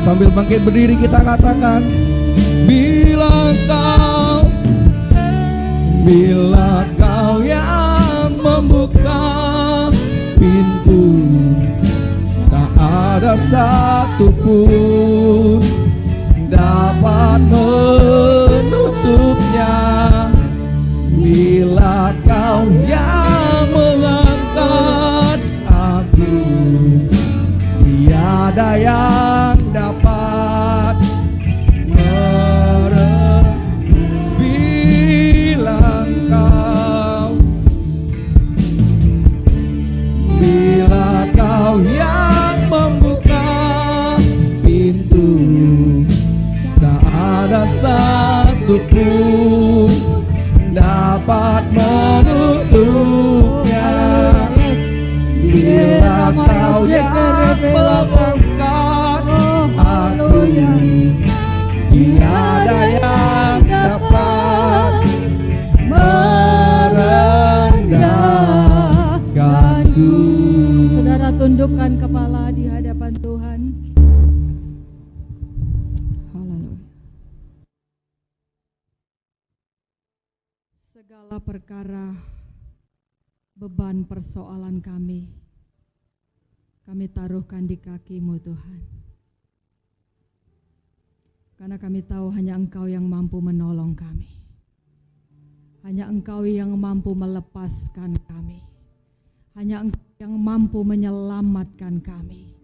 Sambil bangkit berdiri kita katakan, bila kau yang membuka pintu, tak ada satupun dapat menutupnya. Bila kau yang mengangkat aku, tiada yang dapat bila kau yang membuka pintu, tak ada satupun dapat menutupnya. Bila kau yang mengangkat aku, tiada yang dapat merendahkanku. Saudara tundukkan kepala di hadapan Tuhan. Haleluya. Segala perkara, beban persoalan kami taruhkan di kaki-Mu Tuhan. Karena kami tahu hanya Engkau yang mampu menolong kami. Hanya Engkau yang mampu melepaskan kami. Hanya Engkau yang mampu menyelamatkan kami.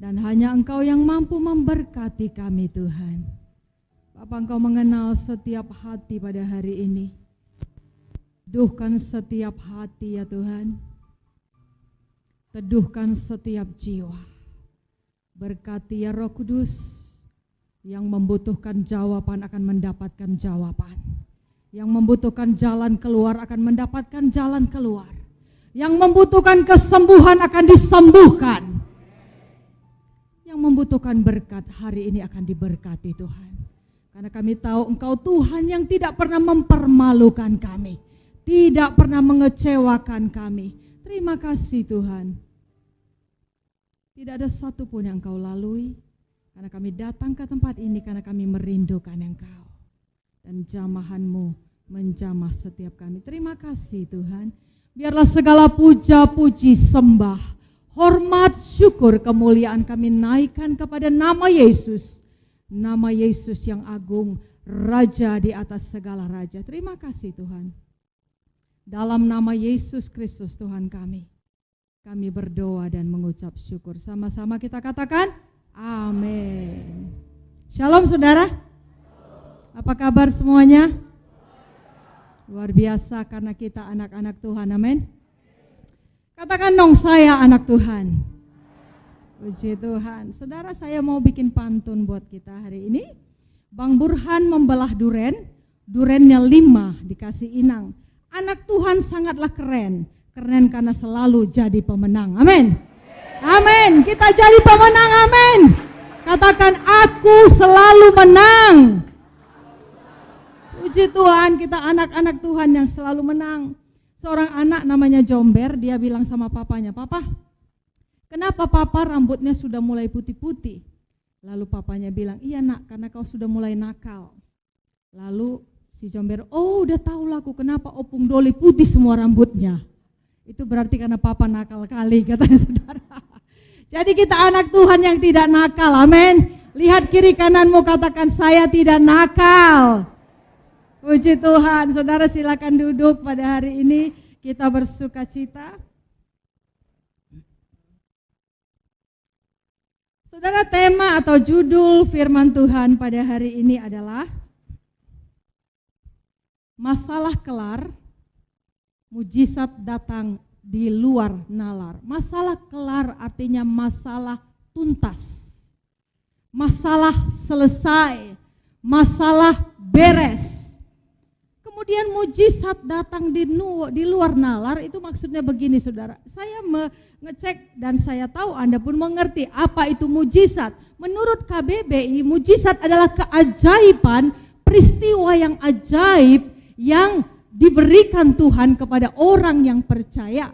Dan hanya Engkau yang mampu memberkati kami Tuhan. Bapa, Engkau mengenal setiap hati pada hari ini. Teduhkan setiap hati ya Tuhan. Teduhkan setiap jiwa. Berkati ya Roh Kudus, yang membutuhkan jawaban akan mendapatkan jawaban. Yang membutuhkan jalan keluar akan mendapatkan jalan keluar. Yang membutuhkan kesembuhan akan disembuhkan. Yang membutuhkan berkat hari ini akan diberkati Tuhan. Karena kami tahu Engkau Tuhan yang tidak pernah mempermalukan kami. Tidak pernah mengecewakan kami. Terima kasih Tuhan. Tidak ada satupun yang Engkau lalui. Karena kami datang ke tempat ini karena kami merindukan Engkau. Dan jamahan-Mu menjamah setiap kami. Terima kasih Tuhan. Biarlah segala puja, puji, sembah, hormat, syukur, kemuliaan kami naikkan kepada nama Yesus. Nama Yesus yang agung, Raja di atas segala raja. Terima kasih Tuhan. Dalam nama Yesus Kristus Tuhan kami berdoa dan mengucap syukur. Sama-sama kita katakan, amin. Shalom saudara. Apa kabar semuanya? Luar biasa karena kita anak-anak Tuhan, amin. Katakan dong, saya anak Tuhan. Puji Tuhan. Saudara, saya mau bikin pantun buat kita hari ini. Bang Burhan membelah duren, durennya 5 dikasih inang. Anak Tuhan sangatlah keren, keren karena selalu jadi pemenang, amin. Amin, kita jadi pemenang, amin. Katakan, aku selalu menang. Puji Tuhan, kita anak-anak Tuhan yang selalu menang. Seorang anak namanya Jomber, dia bilang sama papanya, "Papa, kenapa papa rambutnya sudah mulai putih-putih?" Lalu papanya bilang, "Iya nak, karena kau sudah mulai nakal." Lalu si Jomber, "Oh udah tahu lah aku kenapa Opung Doli putih semua rambutnya." Itu berarti karena papa nakal kali, katanya saudara. Jadi kita anak Tuhan yang tidak nakal, amin. Lihat kiri kananmu, katakan, saya tidak nakal. Puji Tuhan. Saudara silakan duduk pada hari ini, kita bersuka cita. Saudara, tema atau judul firman Tuhan pada hari ini adalah masalah kelar, mujizat datang di luar nalar. Masalah kelar artinya masalah tuntas, masalah selesai, masalah beres. Kemudian mujizat datang di luar nalar, itu maksudnya begini saudara. Saya mengecek dan saya tahu Anda pun mengerti apa itu mujizat. Menurut KBBI, mujizat adalah keajaiban, peristiwa yang ajaib yang diberikan Tuhan kepada orang yang percaya,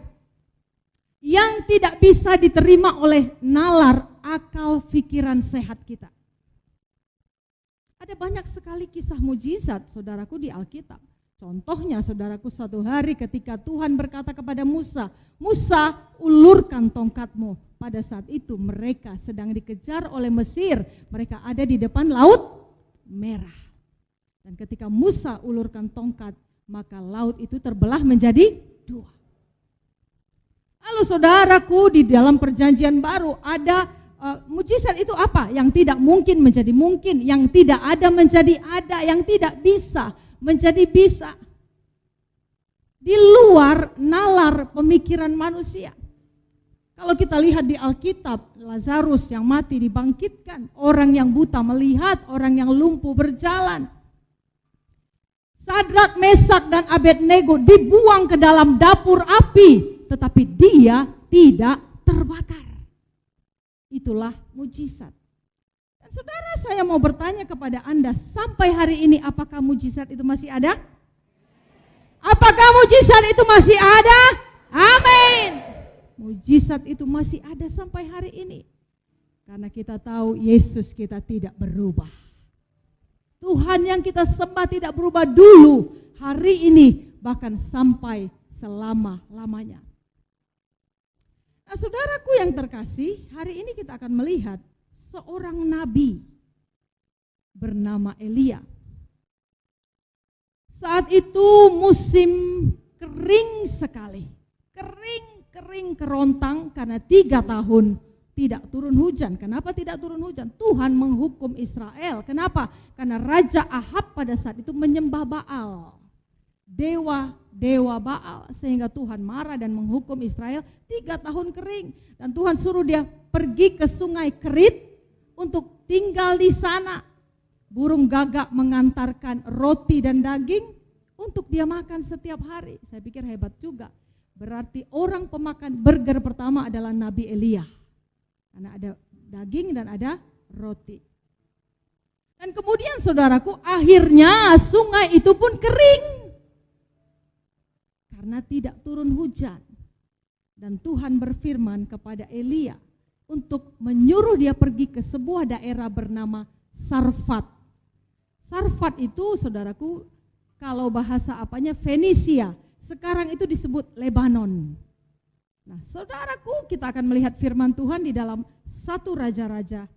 yang tidak bisa diterima oleh nalar akal pikiran sehat kita. Ada banyak sekali kisah mujizat saudaraku di Alkitab. Contohnya saudaraku, suatu hari ketika Tuhan berkata kepada Musa, Musa ulurkan tongkatmu. Pada saat itu mereka sedang dikejar oleh Mesir. Mereka ada di depan Laut Merah. Dan ketika Musa ulurkan tongkat, maka laut itu terbelah menjadi dua. Lalu saudaraku, di dalam perjanjian baru ada mujizat itu apa? Yang tidak mungkin menjadi mungkin, yang tidak ada menjadi ada, yang tidak bisa menjadi bisa. Di luar nalar pemikiran manusia. Kalau kita lihat di Alkitab, Lazarus yang mati dibangkitkan, orang yang buta melihat, orang yang lumpuh berjalan. Sadrak, Mesak, dan Abednego dibuang ke dalam dapur api, tetapi dia tidak terbakar. Itulah mujizat. Dan saudara, saya mau bertanya kepada Anda, sampai hari ini apakah mujizat itu masih ada? Apakah mujizat itu masih ada? Amin. Mujizat itu masih ada sampai hari ini. Karena kita tahu Yesus kita tidak berubah. Tuhan yang kita sembah tidak berubah dulu, hari ini, bahkan sampai selama-lamanya. Nah, saudaraku yang terkasih, hari ini kita akan melihat seorang nabi bernama Elia. Saat itu musim kering sekali, kering kerontang karena 3 tahun tidak turun hujan. Kenapa tidak turun hujan? Tuhan menghukum Israel. Kenapa? Karena Raja Ahab pada saat itu menyembah Baal, dewa Baal, sehingga Tuhan marah dan menghukum Israel 3 tahun kering. Dan Tuhan suruh dia pergi ke sungai Kerit untuk tinggal di sana. Burung gagak mengantarkan roti dan daging untuk dia makan setiap hari. Saya pikir hebat juga. Berarti orang pemakan burger pertama adalah Nabi Elia. Karena ada daging dan ada roti. Dan kemudian saudaraku, akhirnya sungai itu pun kering. Karena tidak turun hujan. Dan Tuhan berfirman kepada Elia untuk menyuruh dia pergi ke sebuah daerah bernama Sarfat. Sarfat itu saudaraku, kalau bahasa apanya Fenisia, sekarang itu disebut Lebanon. Nah, saudaraku, kita akan melihat firman Tuhan di dalam 1 Raja-Raja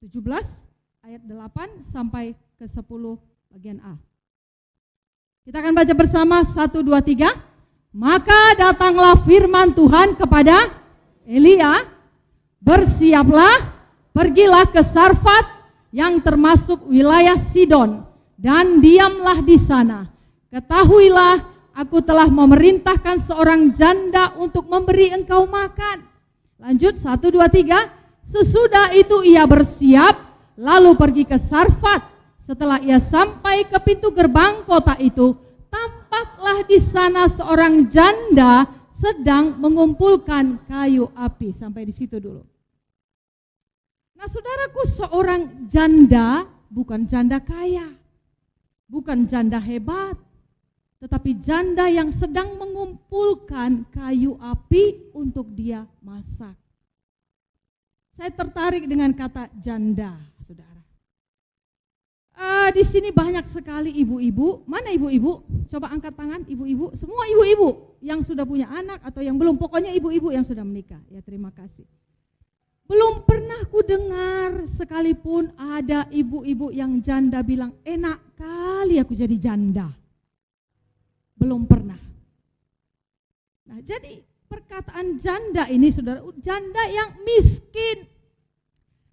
17 ayat 8 sampai ke 10 bagian A. Kita akan baca bersama 1, 2, 3. Maka datanglah firman Tuhan kepada Elia, bersiaplah, pergilah ke Sarfat yang termasuk wilayah Sidon, dan diamlah di sana. Ketahuilah, aku telah memerintahkan seorang janda untuk memberi engkau makan. Lanjut 1, 2, 3. Sesudah itu ia bersiap, lalu pergi ke Sarfat. Setelah ia sampai ke pintu gerbang kota itu, tampaklah di sana seorang janda sedang mengumpulkan kayu api. Sampai di situ dulu. Nah, saudaraku, seorang janda bukan janda kaya, bukan janda hebat, tetapi janda yang sedang mengumpulkan kayu api untuk dia masak. Saya tertarik dengan kata janda, saudara. Di sini banyak sekali ibu-ibu. Mana ibu-ibu? Coba angkat tangan, ibu-ibu. Semua ibu-ibu yang sudah punya anak atau yang belum. Pokoknya ibu-ibu yang sudah menikah. Ya, terima kasih. Belum pernah ku dengar sekalipun ada ibu-ibu yang janda bilang, enak kali aku jadi janda. Belum pernah. Nah, jadi perkataan janda ini, saudara, janda yang miskin.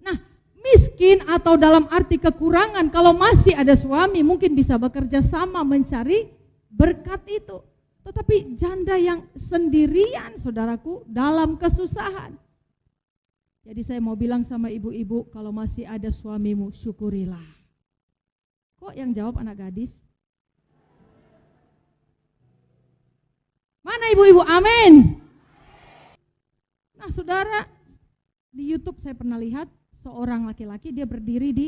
Nah, miskin atau dalam arti kekurangan, kalau masih ada suami mungkin bisa bekerja sama mencari berkat itu. Tetapi janda yang sendirian, saudaraku, dalam kesusahan. Jadi saya mau bilang sama ibu-ibu, kalau masih ada suamimu, syukurilah. Kok yang jawab anak gadis? Mana ibu-ibu? Amin. Nah, saudara, di YouTube saya pernah lihat seorang laki-laki, dia berdiri di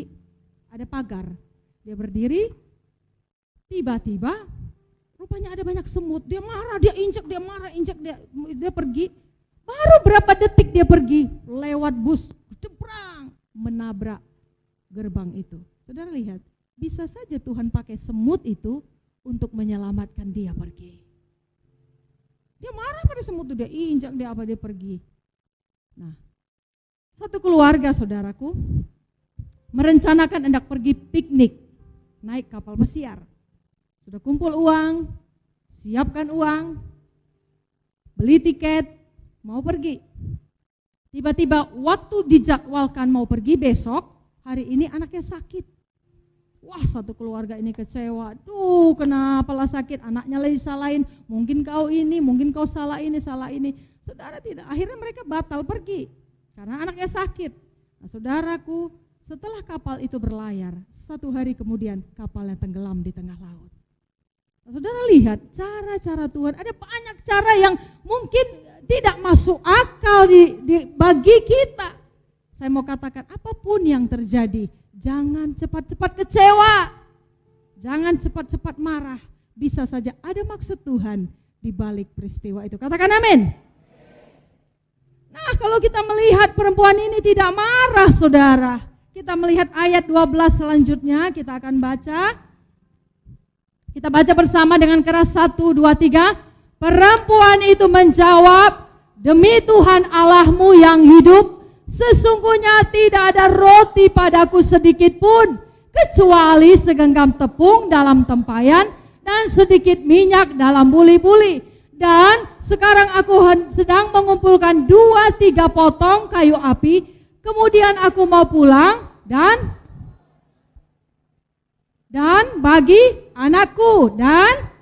ada pagar. Dia berdiri, tiba-tiba rupanya ada banyak semut. Dia marah, dia injek, dia pergi. Baru berapa detik dia pergi, lewat bus, jebrang, menabrak gerbang itu. Saudara lihat, bisa saja Tuhan pakai semut itu untuk menyelamatkan dia pergi. Dia marah pada semut itu, dia injak, dia pergi. Nah, satu keluarga saudaraku merencanakan hendak pergi piknik, naik kapal pesiar. Sudah kumpul uang, siapkan uang, beli tiket, mau pergi. Tiba-tiba waktu dijadwalkan mau pergi besok, hari ini anaknya sakit. Wah, satu keluarga ini kecewa. Duh, kenapa lah sakit? Anaknya lagi salahin. Mungkin kau ini, mungkin kau salah ini, salah ini. Saudara tidak. Akhirnya mereka batal pergi karena anaknya sakit. Nah, saudaraku, setelah kapal itu berlayar, 1 hari kemudian kapalnya tenggelam di tengah laut. Nah, saudara lihat cara-cara Tuhan. Ada banyak cara yang mungkin tidak masuk akal bagi kita. Saya mau katakan, apapun yang terjadi, jangan cepat-cepat kecewa, jangan cepat-cepat marah. Bisa saja ada maksud Tuhan di balik peristiwa itu. Katakan amin. Nah, kalau kita melihat perempuan ini tidak marah, saudara. Kita melihat ayat 12 selanjutnya, kita akan baca. Kita baca bersama dengan keras, 1, 2, 3. Perempuan itu menjawab, demi Tuhan Allahmu yang hidup, sesungguhnya tidak ada roti padaku sedikit pun, kecuali segenggam tepung dalam tempayan dan sedikit minyak dalam buli-buli. Dan sekarang aku sedang mengumpulkan 2-3 potong kayu api, kemudian aku mau pulang dan bagi anakku. Dan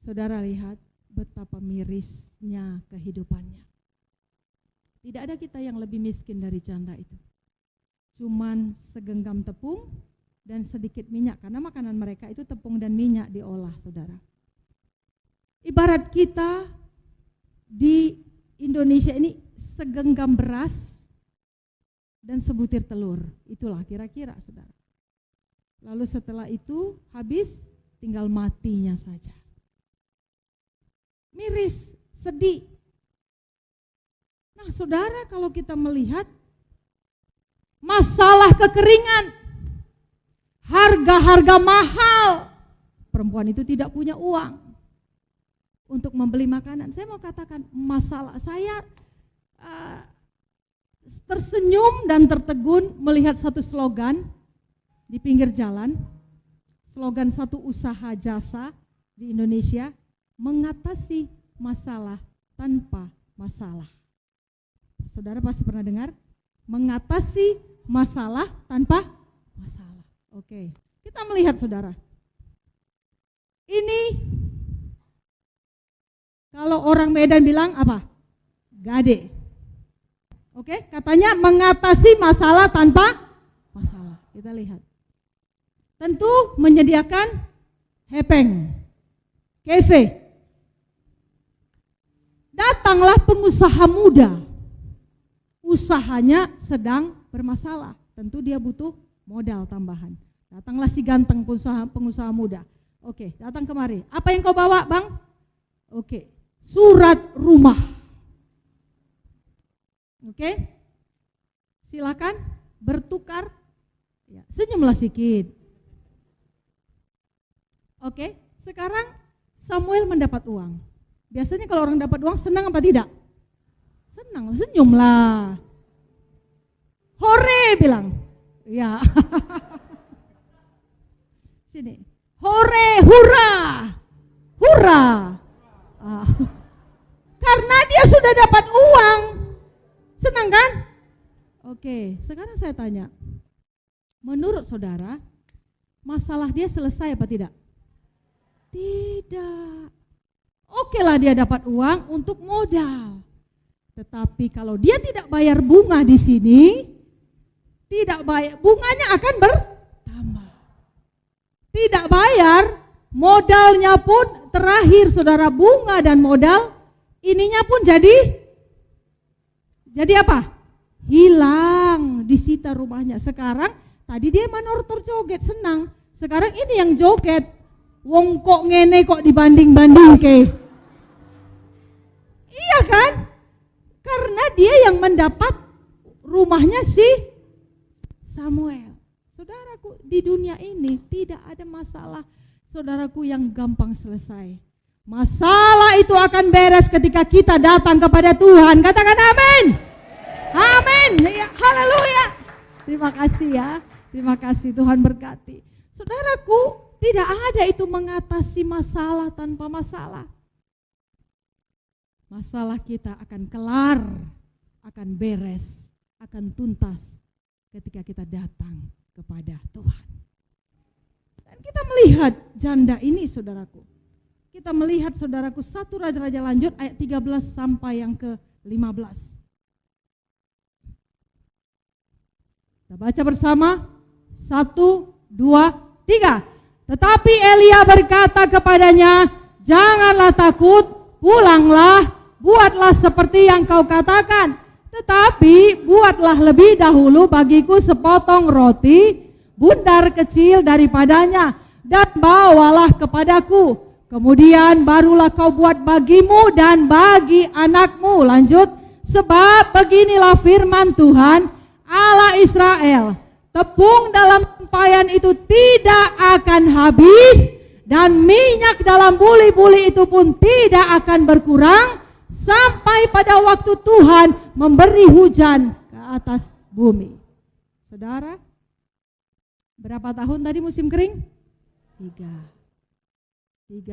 saudara lihat betapa mirisnya kehidupannya. Tidak ada kita yang lebih miskin dari janda itu. Cuman segenggam tepung dan sedikit minyak, karena makanan mereka itu tepung dan minyak diolah, saudara. Ibarat kita di Indonesia ini segenggam beras dan sebutir telur, itulah kira-kira, saudara. Lalu setelah itu habis, tinggal matinya saja. Miris, sedih. Nah, saudara, kalau kita melihat masalah kekeringan, harga-harga mahal, perempuan itu tidak punya uang untuk membeli makanan. Saya mau katakan, masalah saya tersenyum dan tertegun melihat satu slogan di pinggir jalan, slogan satu usaha jasa di Indonesia, mengatasi masalah tanpa masalah. Saudara pasti pernah dengar, mengatasi masalah tanpa masalah. Oke, kita melihat, saudara, ini kalau orang Medan bilang apa? Gade. Oke, katanya mengatasi masalah tanpa masalah. Kita lihat. Tentu menyediakan hepeng, kefe. Datanglah pengusaha muda. Usahanya sedang bermasalah. Tentu dia butuh modal tambahan. Datanglah si ganteng pengusaha muda. Oke, datang kemari. Apa yang kau bawa, Bang? Oke, surat rumah. Oke, silakan bertukar. Ya, senyumlah sedikit. Oke, sekarang Samuel mendapat uang. Biasanya kalau orang dapat uang senang apa tidak? Senang, senyumlah. Hore bilang. Ya. Sini. Hore, hurra. Hurra. Karena dia sudah dapat uang. Senang kan? Oke, sekarang saya tanya. Menurut saudara, masalah dia selesai apa tidak? Tidak. Oke lah, dia dapat uang untuk modal. Tetapi kalau dia tidak bayar bunga di sini, tidak bayar, bunganya akan bertambah. Tidak bayar, modalnya pun terakhir, saudara, bunga dan modal, ininya pun jadi apa? Hilang, disita rumahnya. Sekarang, tadi dia manortor joget, senang. Sekarang ini yang joget, wong kok ngene kok dibanding-banding ke. Iya kan? Karena dia yang mendapat rumahnya si Samuel. Saudaraku, di dunia ini tidak ada masalah, saudaraku, yang gampang selesai. Masalah itu akan beres ketika kita datang kepada Tuhan. Katakan amin. Amin. Ya, haleluya. Terima kasih ya. Terima kasih, Tuhan berkati. Saudaraku, tidak ada itu mengatasi masalah tanpa masalah. Masalah kita akan kelar, akan beres, akan tuntas ketika kita datang kepada Tuhan. Dan kita melihat janda ini, saudaraku. Kita melihat, saudaraku, 1 Raja-Raja lanjut ayat 13 sampai yang ke-15. Kita baca bersama. 1, 2, 3. Tetapi Elia berkata kepadanya, janganlah takut, pulanglah, buatlah seperti yang kau katakan. Tetapi buatlah lebih dahulu bagiku sepotong roti bundar kecil daripadanya, dan bawalah kepadaku. Kemudian barulah kau buat bagimu dan bagi anakmu. Lanjut, sebab beginilah firman Tuhan Allah Israel, tepung dalam tempayan itu tidak akan habis, dan minyak dalam buli-buli itu pun tidak akan berkurang, sampai pada waktu Tuhan memberi hujan ke atas bumi. Saudara, berapa tahun tadi musim kering? 3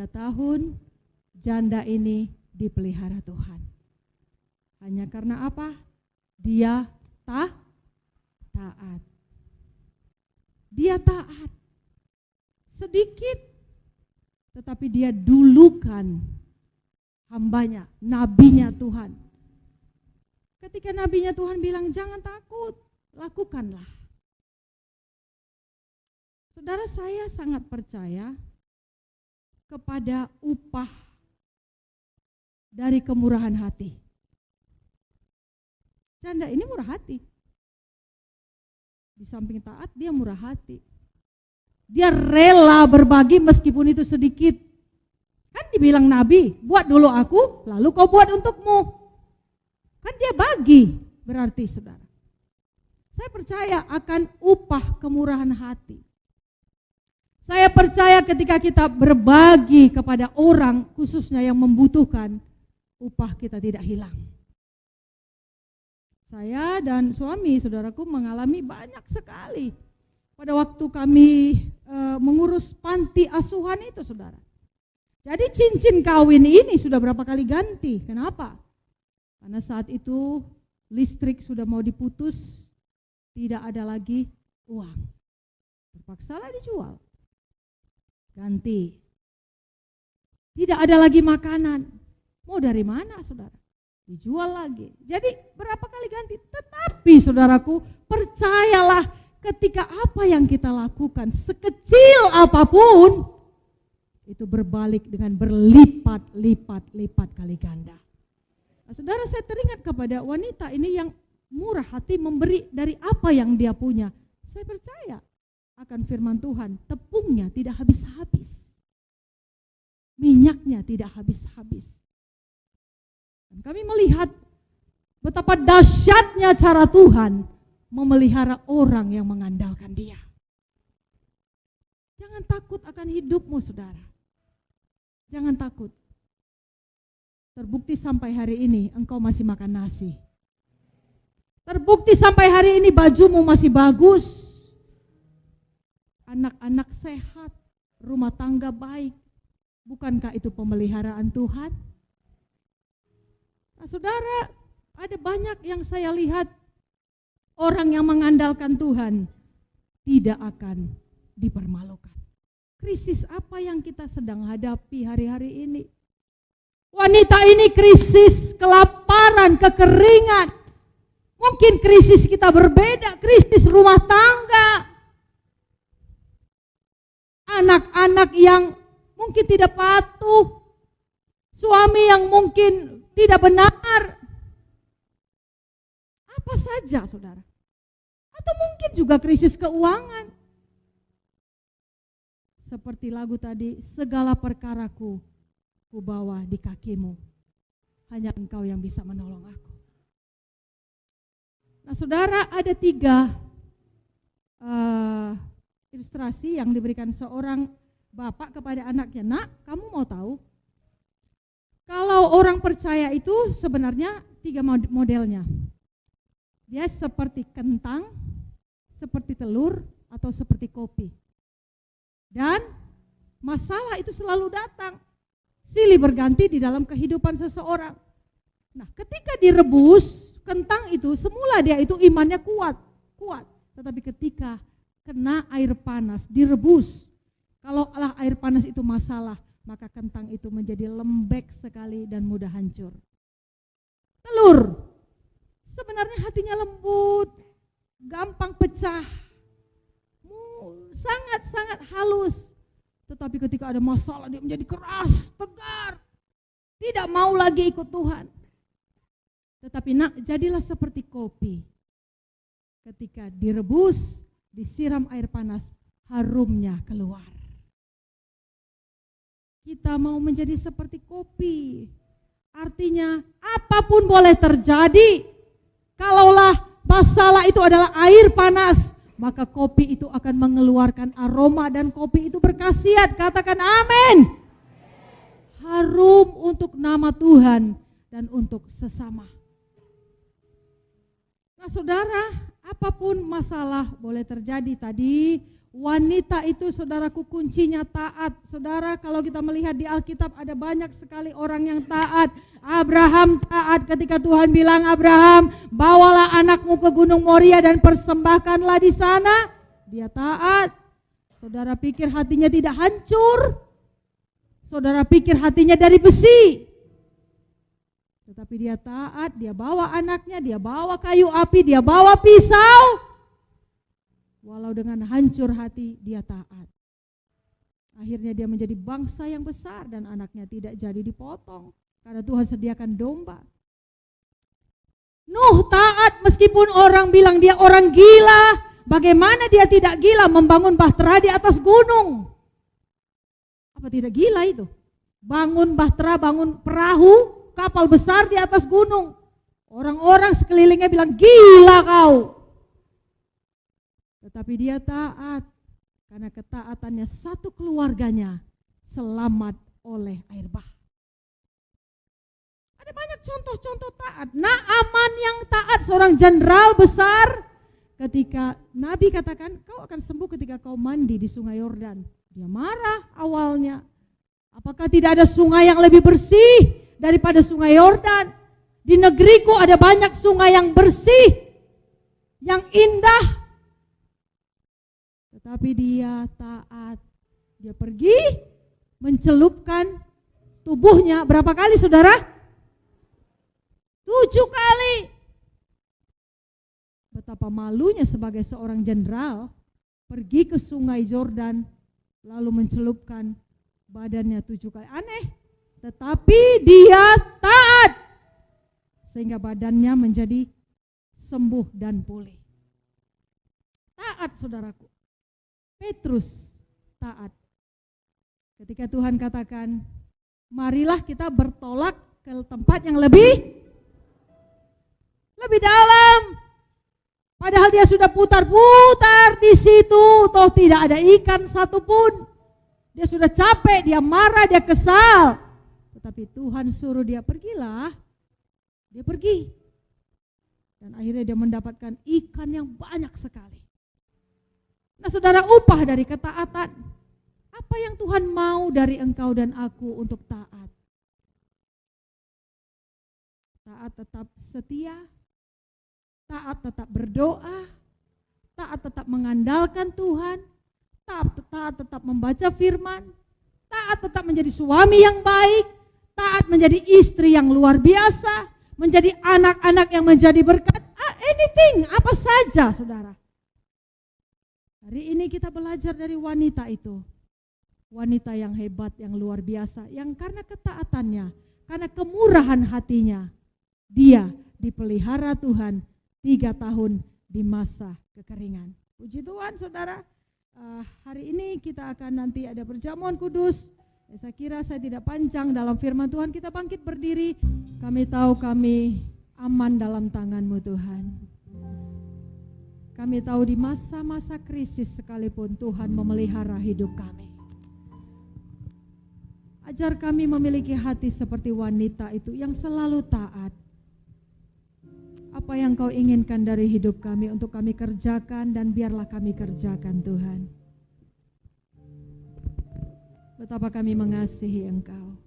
tahun janda ini dipelihara Tuhan. Hanya karena apa? Dia taat. Dia taat. Sedikit, tetapi dia dulukan hambanya, nabinya Tuhan. Ketika nabinya Tuhan bilang jangan takut, lakukanlah. Saudara, saya sangat percaya kepada upah dari kemurahan hati. Janda ini murah hati. Di samping taat, dia murah hati. Dia rela berbagi meskipun itu sedikit. Kan dibilang Nabi, buat dulu aku, lalu kau buat untukmu. Kan dia bagi, berarti saudara. Saya percaya akan upah kemurahan hati. Saya percaya ketika kita berbagi kepada orang, khususnya yang membutuhkan, upah kita tidak hilang. Saya dan suami, saudaraku, mengalami banyak sekali pada waktu kami mengurus panti asuhan itu, saudara. Jadi cincin kawin ini sudah berapa kali ganti. Kenapa? Karena saat itu listrik sudah mau diputus, tidak ada lagi uang. Terpaksalah dijual. Ganti. Tidak ada lagi makanan. Mau dari mana, saudara? Dijual lagi. Jadi berapa kali ganti? Tetapi saudaraku, percayalah ketika apa yang kita lakukan, sekecil apapun, itu berbalik dengan berlipat-lipat kali ganda. Nah, saudara, saya teringat kepada wanita ini yang murah hati memberi dari apa yang dia punya. Saya percaya akan firman Tuhan, tepungnya tidak habis-habis, minyaknya tidak habis-habis. Dan kami melihat betapa dahsyatnya cara Tuhan memelihara orang yang mengandalkan Dia. Jangan takut akan hidupmu, saudara. Jangan takut. Terbukti sampai hari ini engkau masih makan nasi. Terbukti sampai hari ini bajumu masih bagus. Anak-anak sehat, rumah tangga baik. Bukankah itu pemeliharaan Tuhan? Nah, saudara, ada banyak yang saya lihat orang yang mengandalkan Tuhan tidak akan dipermalukan. Krisis apa yang kita sedang hadapi hari-hari ini? Wanita ini krisis kelaparan, kekeringan. Mungkin krisis kita berbeda, krisis rumah tangga. Anak-anak yang mungkin tidak patuh, suami yang mungkin tidak benar. Apa saja, saudara. Atau mungkin juga krisis keuangan. Seperti lagu tadi, segala perkaraku kubawa di kakimu. Hanya engkau yang bisa menolong aku. Nah, saudara, ada 3 ilustrasi yang diberikan seorang bapak kepada anaknya. Nak, kamu mau tahu? Kalau orang percaya itu sebenarnya 3 modelnya. Dia seperti kentang, seperti telur, atau seperti kopi. Dan masalah itu selalu datang, silih berganti di dalam kehidupan seseorang. Nah, ketika direbus, kentang itu semula dia itu imannya kuat. Tetapi ketika kena air panas, direbus, kalau air panas itu masalah, maka kentang itu menjadi lembek sekali dan mudah hancur. Telur, sebenarnya hatinya lembut, gampang pecah, sangat-sangat halus. Tetapi ketika ada masalah dia menjadi keras, tegar, tidak mau lagi ikut Tuhan. Tetapi nak, jadilah seperti kopi. Ketika direbus, disiram air panas, harumnya keluar. Kita mau menjadi seperti kopi. Artinya apapun boleh terjadi. Kalaulah masalah itu adalah air panas, maka kopi itu akan mengeluarkan aroma dan kopi itu berkhasiat. Katakan amin. Harum untuk nama Tuhan dan untuk sesama. Nah saudara, apapun masalah boleh terjadi tadi. Wanita itu saudaraku kuncinya taat. Saudara, kalau kita melihat di Alkitab ada banyak sekali orang yang taat. Abraham taat ketika Tuhan bilang, Abraham, bawalah anakmu ke Gunung Moria dan persembahkanlah di sana. Dia taat. Saudara pikir hatinya tidak hancur? Saudara pikir hatinya dari besi? Tetapi dia taat, dia bawa anaknya, dia bawa kayu api, dia bawa pisau. Walau dengan hancur hati dia taat. Akhirnya dia menjadi bangsa yang besar dan anaknya tidak jadi dipotong karena Tuhan sediakan domba. Nuh taat meskipun orang bilang dia orang gila. Bagaimana dia tidak gila membangun bahtera di atas gunung? Apa tidak gila itu? Bangun bahtera, bangun perahu, kapal besar di atas gunung. Orang-orang sekelilingnya bilang gila kau. Tetapi dia taat, karena ketaatannya satu keluarganya selamat oleh air bah. Ada banyak contoh-contoh taat. Naaman yang taat, seorang jenderal besar, ketika Nabi katakan kau akan sembuh ketika kau mandi di sungai Yordan. Dia marah awalnya. Apakah tidak ada sungai yang lebih bersih daripada sungai Yordan? Di negeriku ada banyak sungai yang bersih, yang indah. Tetapi dia taat. Dia pergi mencelupkan tubuhnya berapa kali saudara? 7 kali. Betapa malunya sebagai seorang jenderal pergi ke sungai Yordan lalu mencelupkan badannya 7 kali. Aneh. Tetapi dia taat sehingga badannya menjadi sembuh dan pulih. Taat saudaraku. Petrus taat. Ketika Tuhan katakan, marilah kita bertolak ke tempat yang lebih dalam. Padahal dia sudah putar-putar di situ, toh tidak ada ikan satupun. Dia sudah capek, dia marah, dia kesal. Tetapi Tuhan suruh dia pergilah. Dia pergi. Dan akhirnya dia mendapatkan ikan yang banyak sekali. Nah saudara, upah dari ketaatan. Apa yang Tuhan mau dari engkau dan aku untuk taat? Taat tetap setia, taat tetap berdoa, taat tetap mengandalkan Tuhan, taat tetap membaca firman, taat tetap menjadi suami yang baik, taat menjadi istri yang luar biasa, menjadi anak-anak yang menjadi berkat, anything, apa saja saudara. Hari ini kita belajar dari wanita itu. Wanita yang hebat, yang luar biasa, yang karena ketaatannya, karena kemurahan hatinya, dia dipelihara Tuhan 3 tahun di masa kekeringan. Puji Tuhan saudara. Hari ini kita akan nanti ada perjamuan kudus. Saya kira saya tidak panjang dalam firman Tuhan. Kita bangkit berdiri. Kami tahu kami aman dalam tangan-Mu Tuhan. Kami tahu di masa-masa krisis sekalipun Tuhan memelihara hidup kami. Ajar kami memiliki hati seperti wanita itu yang selalu taat. Apa yang Kau inginkan dari hidup kami untuk kami kerjakan, dan biarlah kami kerjakan Tuhan. Betapa kami mengasihi Engkau.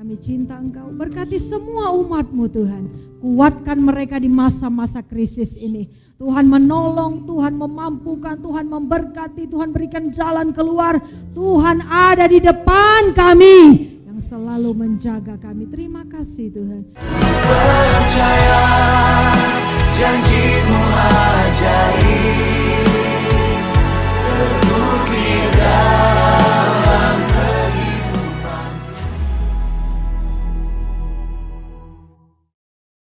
Kami cinta Engkau. Berkati semua umat-Mu Tuhan. Kuatkan mereka di masa-masa krisis ini. Tuhan menolong, Tuhan memampukan, Tuhan memberkati, Tuhan berikan jalan keluar. Tuhan ada di depan kami yang selalu menjaga kami. Terima kasih Tuhan. Percaya janji-Mu ajaib, terbukti